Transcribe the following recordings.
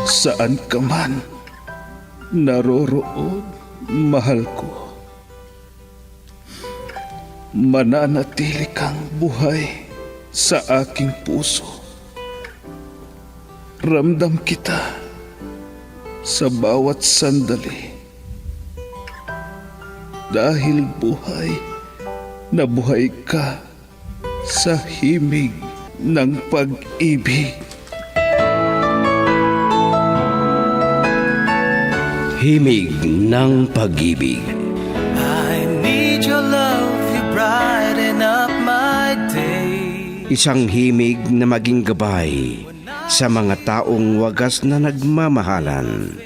Saan ka man naroroon, mahal ko. Mananatili kang buhay sa aking puso. Ramdam kita sa bawat sandali. Dahil buhay na buhay ka sa himig ng pag-ibig. Himig ng pag-ibig. I need your love, you brighten up my day. Isang himig na maging gabay sa mga taong wagas na nagmamahalan.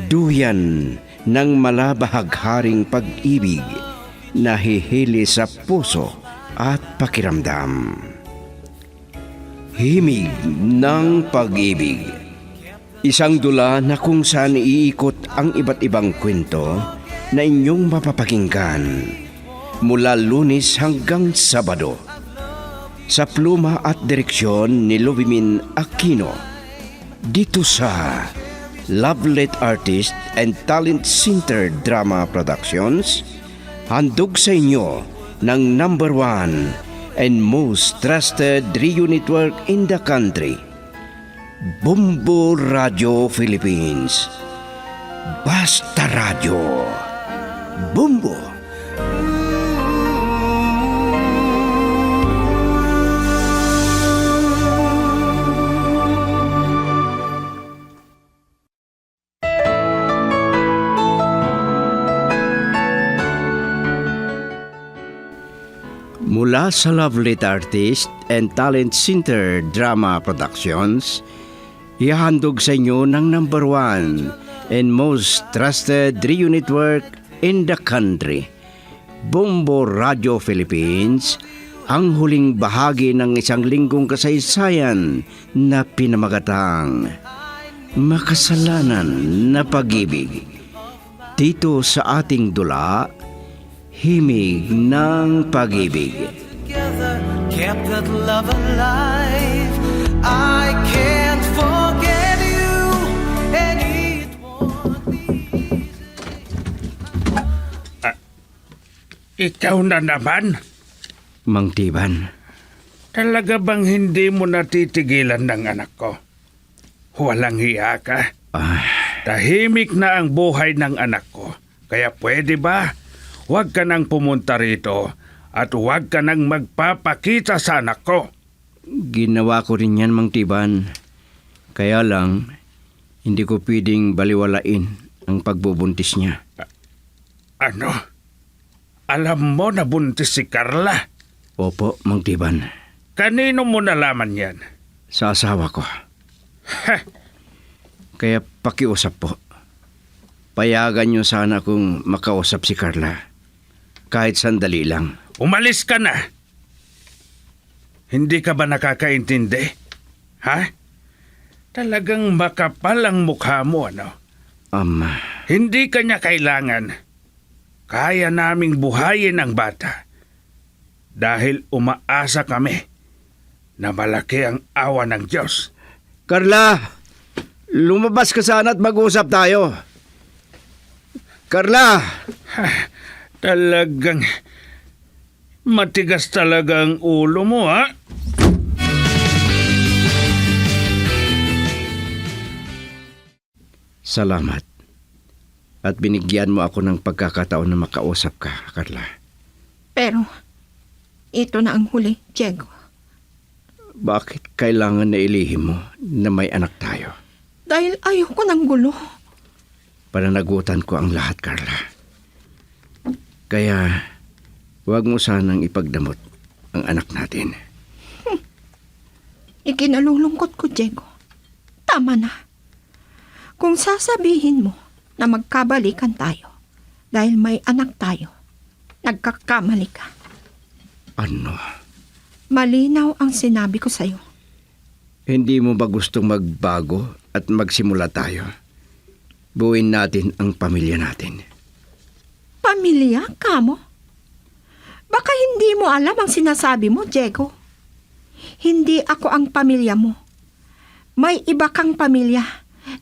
Duyan ng malabahagharing pag-ibig na hihili sa puso at pakiramdam. Himig ng pag-ibig. Isang dula na kung saan iikot ang iba't ibang kwento na inyong mapapakinggan mula Lunes hanggang Sabado. Sa pluma at direksyon ni Luvimin Aquino. Dito sa Lovelet Artist and Talent Center Drama Productions, handog sa inyo ng #1 and most trusted radio network in the country, Bumbo Radio Philippines. Basta Radio. Bumbo. Mula sa Lovelet Artist and Talent Center Drama Productions, ihahandog sa inyo ng #1 and most trusted radio network in the country, Bumbo Radio Philippines, ang huling bahagi ng isang linggong kasaysayan na pinamagatang Makasalanan na Pag-ibig. Dito sa ating dula, Himig ng Pag-ibig. Together kept that love alive. I can't forget you, and it won't be easy. Ikaw na naman? Mang Tiban, Talaga bang hindi mo natitigilan ng anak ko? Walang hiya ka. Tahimik na ang buhay ng anak ko. Kaya pwede ba? Huwag ka nang pumunta rito at huwag ka nang magpapakita sa anak ko. ginawa ko rin yan, Mang Tiban. Kaya lang, hindi ko pwedeng baliwalain ang pagbubuntis niya. Ano? Alam mo na buntis si Carla? Opo, Mang Tiban. Kanino mo nalaman yan? Sa asawa ko. Kaya pakiusap po. Payagan niyo sana kung makausap si Carla. Kahit sandali lang. Umalis ka na! Hindi ka ba nakakaintindi? Ha? Talagang makapal ang mukha mo, ano? Hindi ka niya kailangan. Kaya naming buhayin ang bata. Dahil umaasa kami na malaki ang awa ng Diyos. Carla! Lumabas ka sana at mag-usap tayo. Carla! Talagang matigas talaga ang ulo mo, ha? Salamat. At binigyan mo ako ng pagkakataon na makausap ka, Carla. Pero, ito na ang huli, Diego. Bakit kailangan na ilihim mo na may anak tayo? Dahil ayoko ng gulo. Pananagutan ko ang lahat, Carla. Kaya, huwag mo sanang ipagdamot ang anak natin. Ikinalulungkot ko, Diego. Tama na. Kung sasabihin mo na magkabalikan tayo dahil may anak tayo, nagkakamali ka. Ano? Malinaw ang sinabi ko sa'yo. Hindi mo ba gustong magbago at magsimula tayo? Buuin natin ang pamilya natin. Pamilya, kamo? Baka hindi mo alam ang sinasabi mo, Diego. Hindi ako ang pamilya mo. May iba kang pamilya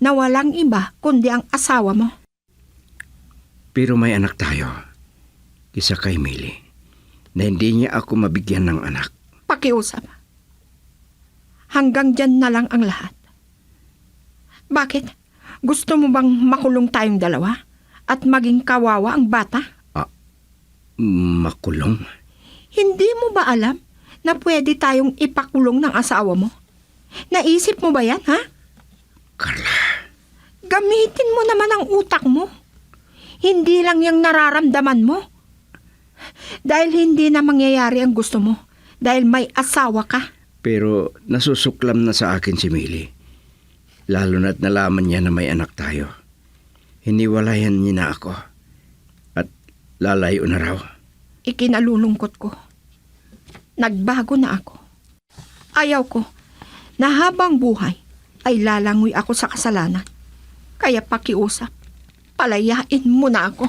na walang iba kundi ang asawa mo. Pero may anak tayo. Isa kay Millie, na hindi niya ako mabigyan ng anak. Pakiusap. Hanggang dyan na lang ang lahat. Bakit? Gusto mo bang makulong tayong dalawa? At maging kawawa ang bata? Makulong? Hindi mo ba alam na pwede tayong ipakulong ng asawa mo? Naisip mo ba yan, ha? Carla, Gamitin mo naman ang utak mo. Hindi lang yung nararamdaman mo. Dahil hindi na mangyayari ang gusto mo. Dahil may asawa ka. pero nasusuklam na sa akin si Millie. Lalo na't nalaman niya na may anak tayo. Hiniwalayan niya na ako. At lalayo na raw. Ikinalulungkot ko. Nagbago na ako. Ayaw ko na habang buhay ay lalangoy ako sa kasalanan. Kaya pakiusap, palayain mo na ako.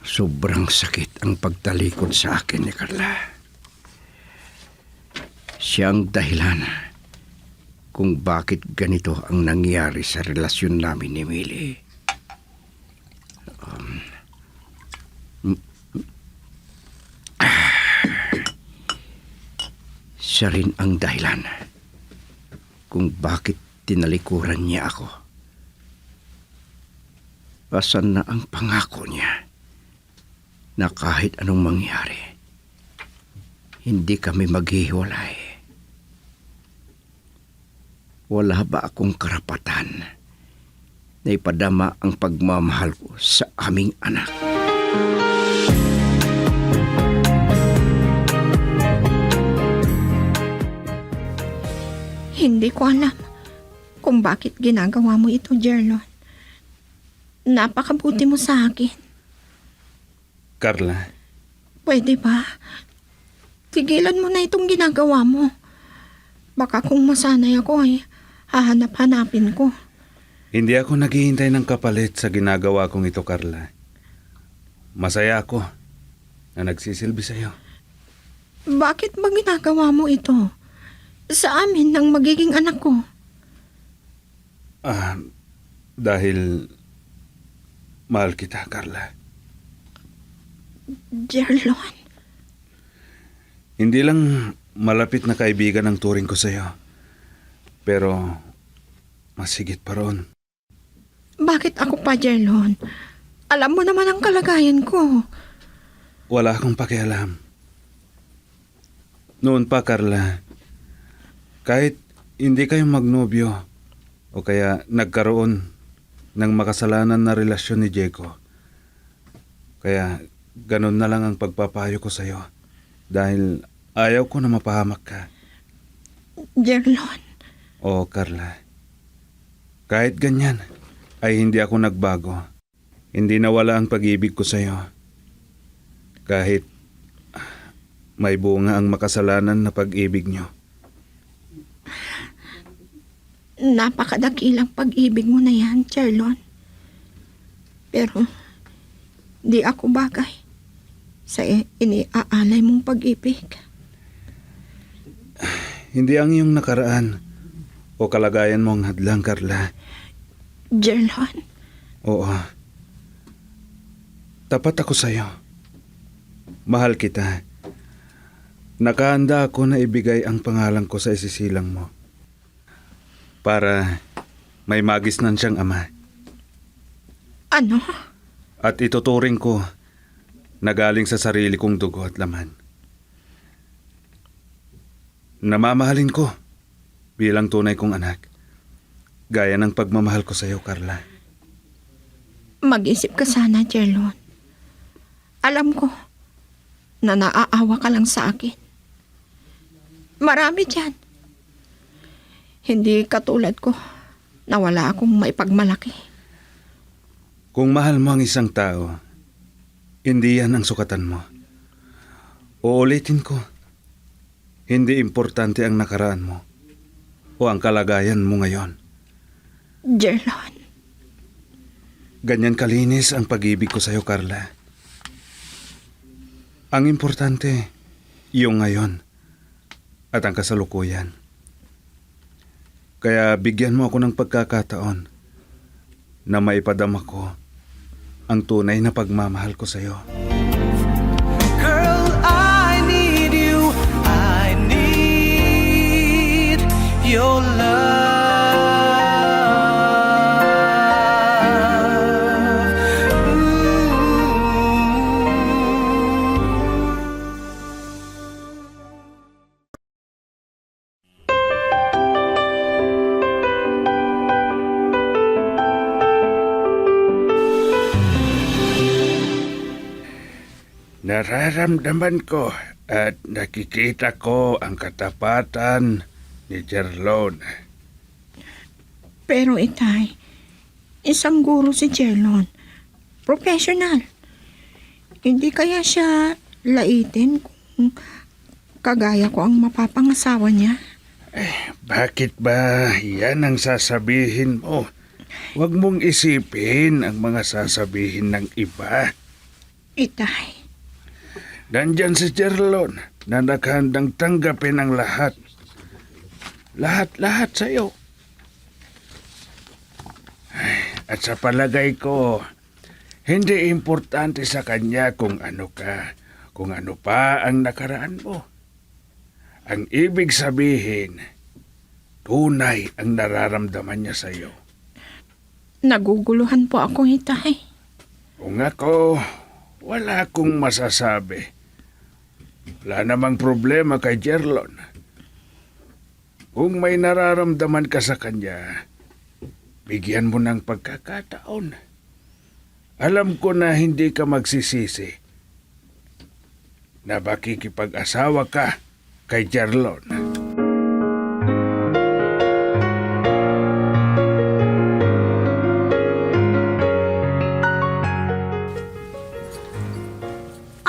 Sobrang sakit ang pagtalikod sa akin ni Carla. Siyang dahilan kung bakit ganito ang nangyari sa relasyon namin ni Millie. Siya rin ang dahilan kung bakit tinalikuran niya ako. Asan na ang pangako niya na kahit anong mangyari, hindi kami maghihiwalay? Wala ba akong karapatan na ipadama ang pagmamahal ko sa aming anak? Hindi ko alam kung bakit ginagawa mo ito, Jerlon. Napakabuti mo sa akin. Carla, Pwede ba? Tigilan mo na itong ginagawa mo. Baka kung masanay ako ay hahanap-hanapin ko. hindi ako naghihintay ng kapalit sa ginagawa kong ito, Carla. Masaya ako na nagsisilbi sa'yo. Bakit ba ginagawa mo ito? Sa amin ng magiging anak ko. Dahil mahal kita, Carla. Jerlon, Hindi lang malapit na kaibigan ang turing ko sa'yo. Pero mas higit pa roon. bakit ako pa, Jerlon? Alam mo naman ang kalagayan ko. Wala akong pakialam. Noon pa, Carla, kahit hindi kayo magnobyo o kaya nagkaroon ng makasalanan na relasyon ni Diego, kaya ganun na lang ang pagpapayo ko sa'yo dahil ayaw ko na mapahamak ka. Jerlon, Oo, Carla. Kahit ganyan, ay hindi ako nagbago. Hindi nawala ang pag-ibig ko sa'yo. Kahit may bunga ang makasalanan na pag-ibig nyo. napakadakilang pag-ibig mo na yan, Jerlon. Pero, di ako bagay sa iniaalay mong pag-ibig. Hindi ang iyong nakaraan o kalagayan mo ang hadlang, Carla. Jerlon, Oo. Tapat ako sa'yo. Mahal kita. Nakahanda ako na ibigay ang pangalan ko sa isisilang mo. Para may magisnan siyang ama. ano? At ituturing ko na galing sa sarili kong dugo at laman. Namamahalin ko bilang tunay kong anak. Gaya ng pagmamahal ko sa iyo, Carla. Mag-isip ka sana, Jerlon. Alam ko na naaawa ka lang sa akin. Marami dyan. Hindi katulad ko na wala akong maipagmalaki. Kung mahal mo ang isang tao, hindi yan ang sukatan mo. Uulitin ko, hindi importante ang nakaraan mo o ang kalagayan mo ngayon. Jerlon, Ganyan kalinis ang pag-ibig ko sa'yo, Carla. Ang importante, yung ngayon at ang kasalukuyan. Kaya bigyan mo ako ng pagkakataon na maipadama ko ang tunay na pagmamahal ko sa'yo. Girl, I need you. I need your love. Nararamdaman ko at nakikita ko ang katapatan ni Jerlon. Pero itay, isang guro si Jelon. Professional. Hindi kaya siya laitin kung kagaya ko ang mapapangasawa niya? Bakit ba yan ang sasabihin mo? Huwag mong isipin ang mga sasabihin ng iba. Itay, Nandyan si Jerlon na naghandang tanggapin ang lahat. Lahat-lahat sa'yo. At sa palagay ko, hindi importante sa kanya kung ano ka, kung ano pa ang nakaraan mo. Ang ibig sabihin, tunay ang nararamdaman niya sa'yo. naguguluhan po ako, itay. Kung ako, wala akong masasabi. Wala namang problema kay Jerlon. Kung may nararamdaman ka sa kanya, bigyan mo ng pagkakataon. Alam ko na hindi ka magsisisi na makikipag-asawa ka kay Jerlon.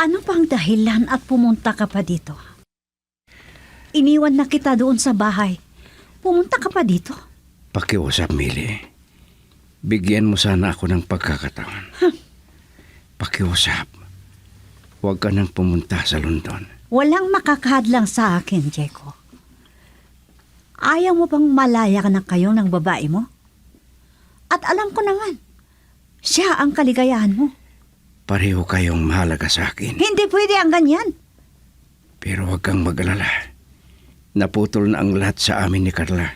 Ano pang dahilan at pumunta ka pa dito? Iniwan na kita doon sa bahay. Pumunta ka pa dito? Pakiusap, Millie. Bigyan mo sana ako ng pagkakataon. Pakiusap. Huwag ka nang pumunta sa London. Walang makakahadlang sa akin, Jeko. Ayaw mo bang malaya ka na kayo ng babae mo? At alam ko naman, siya ang kaligayahan mo. Pareho kayong mahalaga sa akin. Hindi pwede ang ganyan. Pero huwag kang mag-alala. Naputol na ang lahat sa amin ni Carla.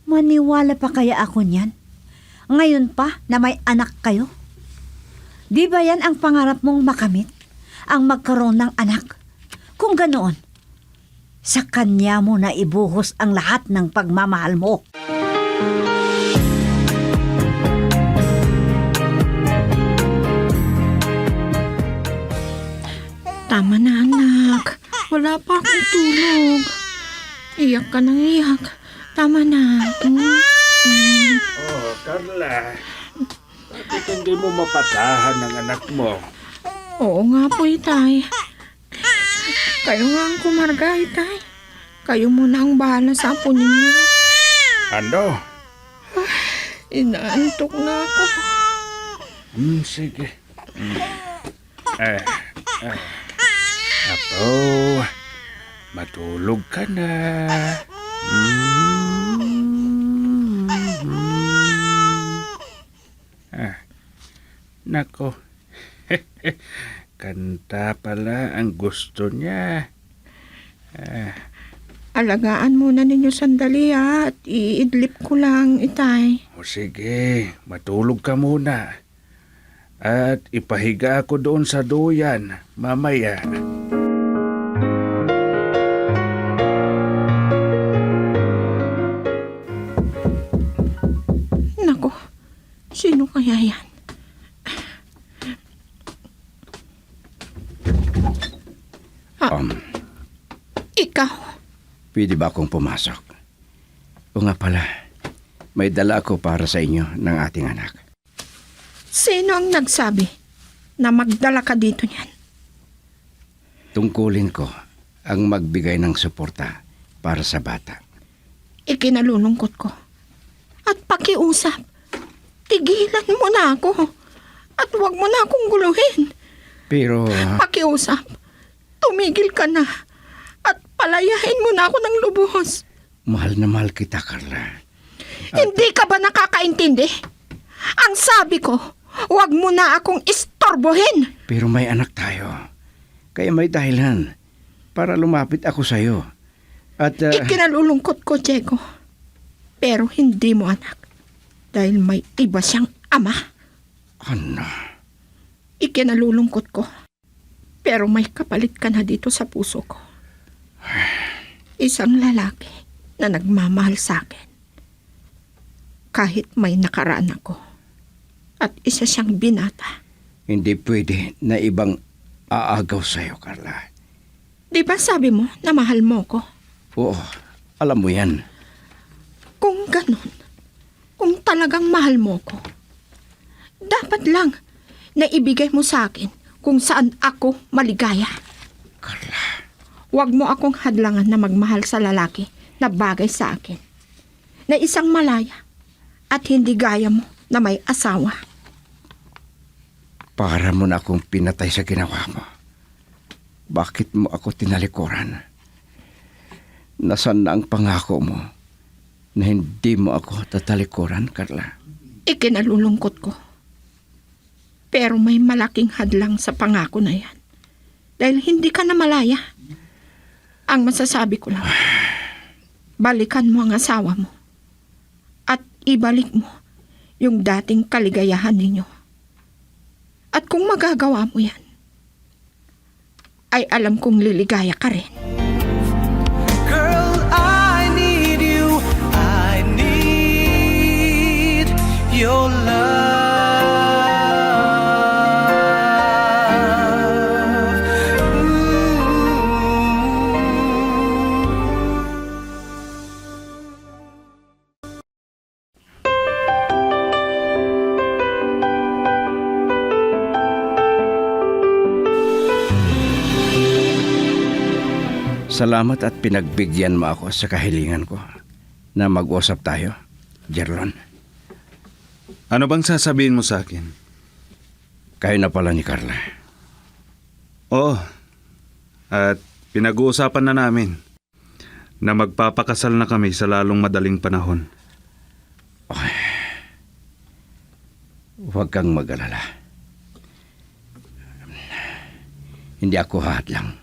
Maniwala pa kaya ako niyan? Ngayon pa na may anak kayo? Di ba yan ang pangarap mong makamit? Ang magkaroon ng anak? Kung ganoon, sa kanya mo na ibuhos ang lahat ng pagmamahal mo. Tama na, anak. Wala pa akong tulog. Iyak ka nang iyak. Tama na. Oh, Carla. Bakit hindi mo mapatahan ng anak mo? Oo nga po, itay. Kayo nga ang kumarga, itay. Kayo muna ang bahala sa apo ninyo. Ano? Inaantok na ako. Sige. Apo, matulog ka na. Nako. Kanta pala ang gusto niya. Alagaan muna ninyo sandali at iidlip ko lang, itay. O sige, matulog ka muna. At ipahiga ako doon sa duyan mamaya. Nako, sino kaya yan? Ikaw. Pwede ba akong pumasok? O nga pala, may dala ako para sa inyo ng ating anak. Sino ang nagsabi na magdala ka dito niyan? Tungkulin ko ang magbigay ng suporta para sa bata. Ikinalulungkot ko. At pakiusap, tigilan mo na ako. At huwag mo na akong guluhin. Pero, Pakiusap, tumigil ka na. At palayahin mo na ako ng lubos. mahal na mahal kita, Carla. Hindi ka ba nakakaintindi? Ang sabi ko, huwag mo na akong istorbohin. Pero may anak tayo. Kaya may dahilan para lumapit ako sa'yo. At, Ikinalulungkot ko, Diego. Pero hindi mo anak. Dahil may iba siyang ama. ano? Ikinalulungkot ko. Pero may kapalit ka na dito sa puso ko. Isang lalaki na nagmamahal sa akin. Kahit may nakaraan ako. At isa siyang binata. Hindi pwede na ibang aagaw sa'yo, Carla. Di ba sabi mo na mahal mo ko? Oo, alam mo yan. Kung ganun, kung talagang mahal mo ko, dapat lang na ibigay mo sa akin kung saan ako maligaya. Carla, Huwag mo akong hadlangan na magmahal sa lalaki na bagay sa akin. Na isang malaya at hindi gaya mo na may asawa. para mo na akong pinatay sa ginawa mo. Bakit mo ako tinalikuran? Nasaan na ang pangako mo na hindi mo ako tatalikuran, Carla? Ikinalulungkot ko. Pero may malaking hadlang sa pangako na yan. Dahil hindi ka na malaya. Ang masasabi ko lang, balikan mo ang asawa mo. At ibalik mo yung dating kaligayahan ninyo. At kung magagawa mo yan, ay alam kong liligaya ka rin. Girl, I need you. I need your love. Salamat at pinagbigyan mo ako sa kahilingan ko na mag-usap tayo, Jerlon. Ano bang sasabihin mo sa akin? Kayo na pala ni Carla. Oo. At pinag-uusapan na namin na magpapakasal na kami sa lalong madaling panahon. Huwag kang mag-alala. Hindi ako hadlang.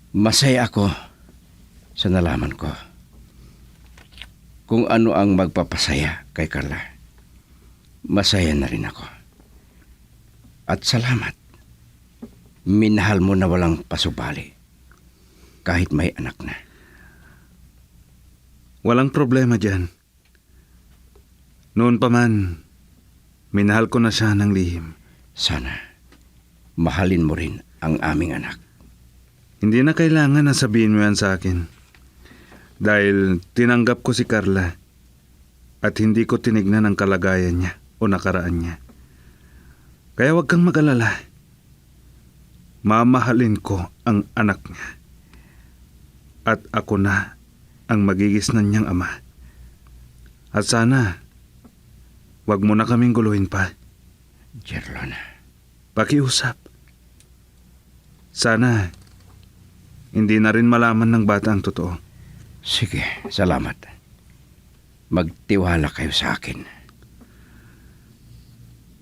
Masaya ako sa nalaman ko kung ano ang magpapasaya kay Carla. Masaya na rin ako. At salamat. Minahal mo na walang pasubali kahit may anak na. Walang problema dyan. Noon pa man, minahal ko na siya ng lihim. Sana mahalin mo rin ang aming anak. Hindi na kailangan na sabihin mo yan sa akin. Dahil tinanggap ko si Carla at hindi ko tinignan ang kalagayan niya o nakaraan niya. Kaya huwag kang mag-alala. Mamahalin ko ang anak niya. At ako na ang magigisnan niyang ama. At sana, huwag mo na kaming guluhin pa. Jerlon, Pakiusap. Sana, hindi na rin malaman ng bata ang totoo. sige, salamat. Magtiwala kayo sa akin.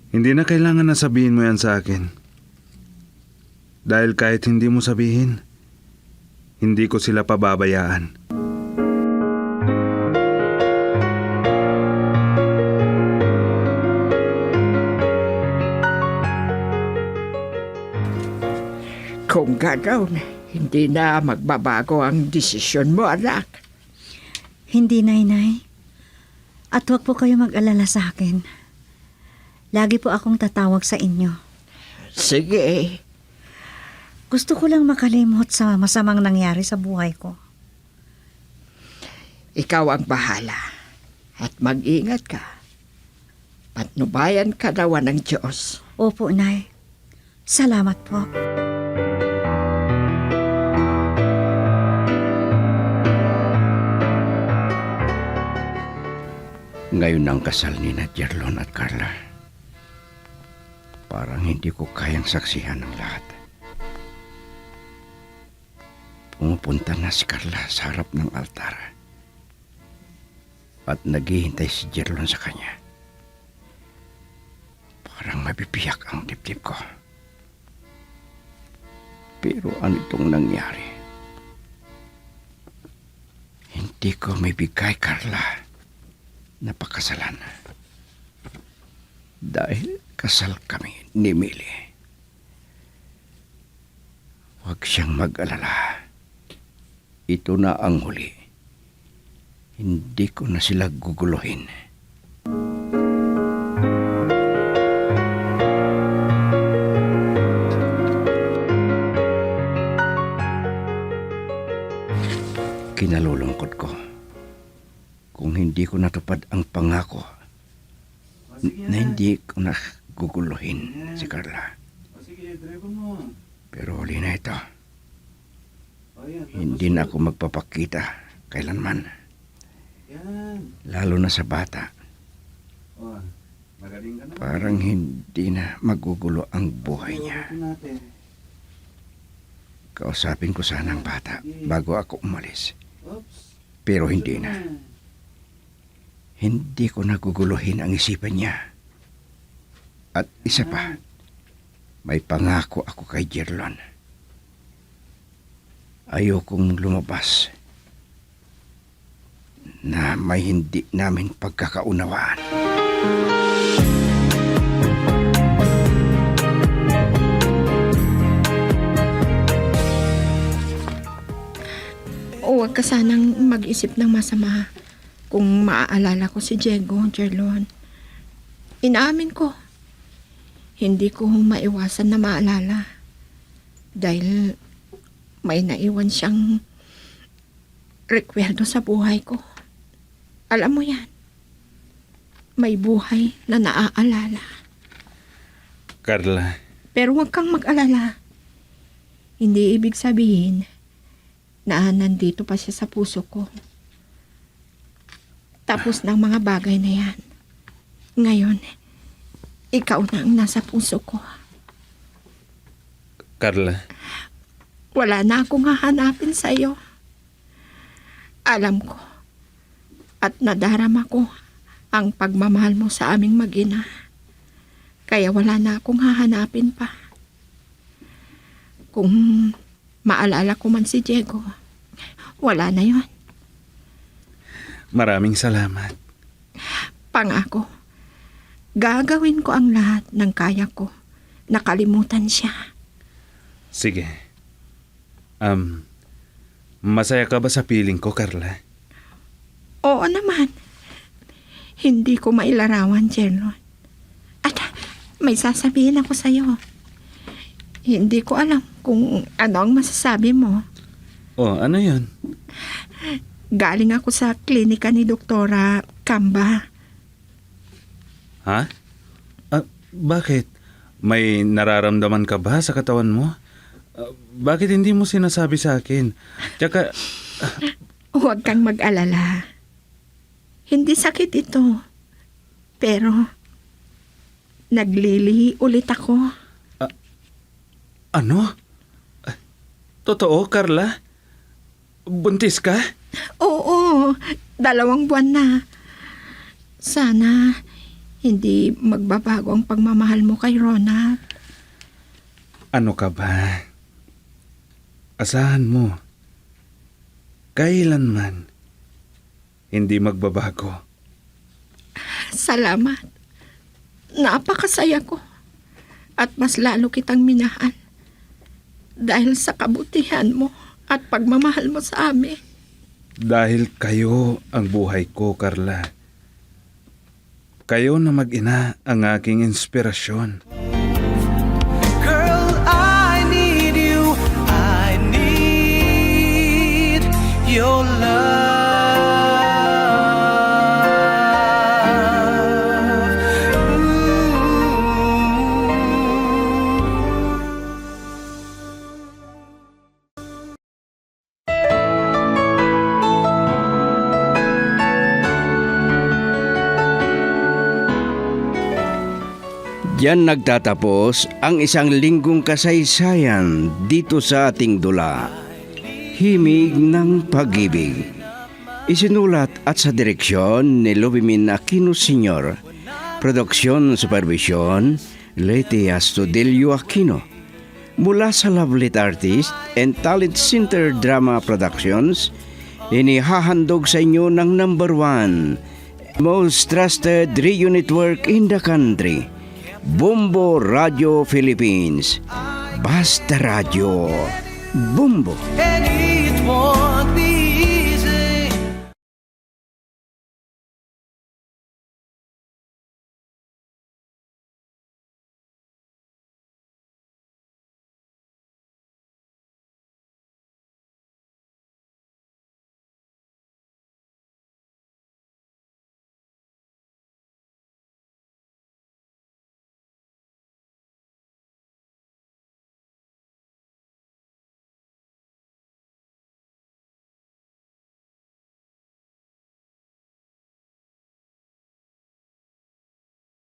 Hindi na kailangan na sabihin mo yan sa akin. Dahil kahit hindi mo sabihin, hindi ko sila pababayaan. Kung gagawin, hindi na magbabago ang desisyon mo, anak. Hindi, Nainay. At huwag po kayo mag-alala sa akin. Lagi po akong tatawag sa inyo. Sige. Gusto ko lang makalimot sa masamang nangyari sa buhay ko. Ikaw ang bahala. At mag-ingat ka. Patnubayan ka nawa ng Diyos. Opo, Nay. Salamat po. Ngayon ang kasal ni na Jerlon at Carla. Parang hindi ko kayang saksihan ang lahat. Pumupunta na si Carla sa harap ng altar. At naghihintay si Jerlon sa kanya. Parang mabibiyak ang dibdib ko. Pero ano itong nangyari? Hindi ko may bigay, Carla, na pakasalan. Dahil kasal kami ni Millie. Huwag siyang mag-alala. Ito na ang huli. Hindi ko na sila guguluhin. Kinalulungkot ko kung hindi ko natupad ang pangako na hindi ko na guguluhin si Carla. Pero huli na ito. Hindi na ako magpapakita kailanman. Lalo na sa bata. Parang hindi na magugulo ang buhay niya. Kausapin ko sana ang bata bago ako umalis. Pero hindi na. Hindi ko naguguluhin ang isipan niya. At isa pa, may pangako ako kay Jerlon. Ayokong lumabas na may hindi namin pagkakaunawaan. Huwag ka sanang mag-isip ng masama kung maaalala ko si Diego, Jerlon. Inaamin ko, hindi ko maiwasan na maalala. Dahil may naiwan siyang rekwerdo sa buhay ko. Alam mo yan, may buhay na naaalala. Carla, Pero huwag kang mag-alala. Hindi ibig sabihin na nandito pa siya sa puso ko. Tapos ng mga bagay na yan. Ngayon, ikaw na ang nasa puso ko. Carla, Wala na akong hahanapin sa iyo. Alam ko at nadarama ko ang pagmamahal mo sa aming mag-ina. Kaya wala na akong hahanapin pa. Kung maalala ko man si Diego, wala na yon. maraming salamat. Pangako, gagawin ko ang lahat ng kaya ko. Nakalimutan siya. Sige. Masaya ka ba sa piling ko, Carla? Oo naman. Hindi ko mailarawan, Jerlon. At may sasabihin ako sa'yo. Hindi ko alam kung ano ang masasabi mo. Oh, ano yun? Galing ako sa klinika ni Doktora Kamba. Ha? Bakit? May nararamdaman ka ba sa katawan mo? Bakit hindi mo sinasabi sa akin? Tsaka, Huwag kang mag-alala. Hindi sakit ito. Pero, naglilihi ulit ako. ano? Totoo, Carla? Buntis ka? Oo, 2 buwan na. Sana, hindi magbabago ang pagmamahal mo kay Ronald. Ano ka ba? Asahan mo. Kailanman hindi magbabago. Salamat. Napakasaya ko. At mas lalo kitang minahal. Dahil sa kabutihan mo at pagmamahal mo sa amin. Dahil kayo ang buhay ko, Carla. Kayo na mag-ina ang aking inspirasyon. Girl, I need you. I need your love. Diyan nagtatapos ang isang linggong kasaysayan dito sa ating dula. Himig ng Pag-ibig. Isinulat at sa direksyon ni Lubimin Aquino Sr. Produksyon Supervision, Leti Astudillo Aquino. Mula sa Lovelit Artist and Talent Center Drama Productions, inihahandog sa inyo ng number 1, most trusted radio network in the country, Bumbo Radio Philippines. Basta Radio. Bumbo. Hey,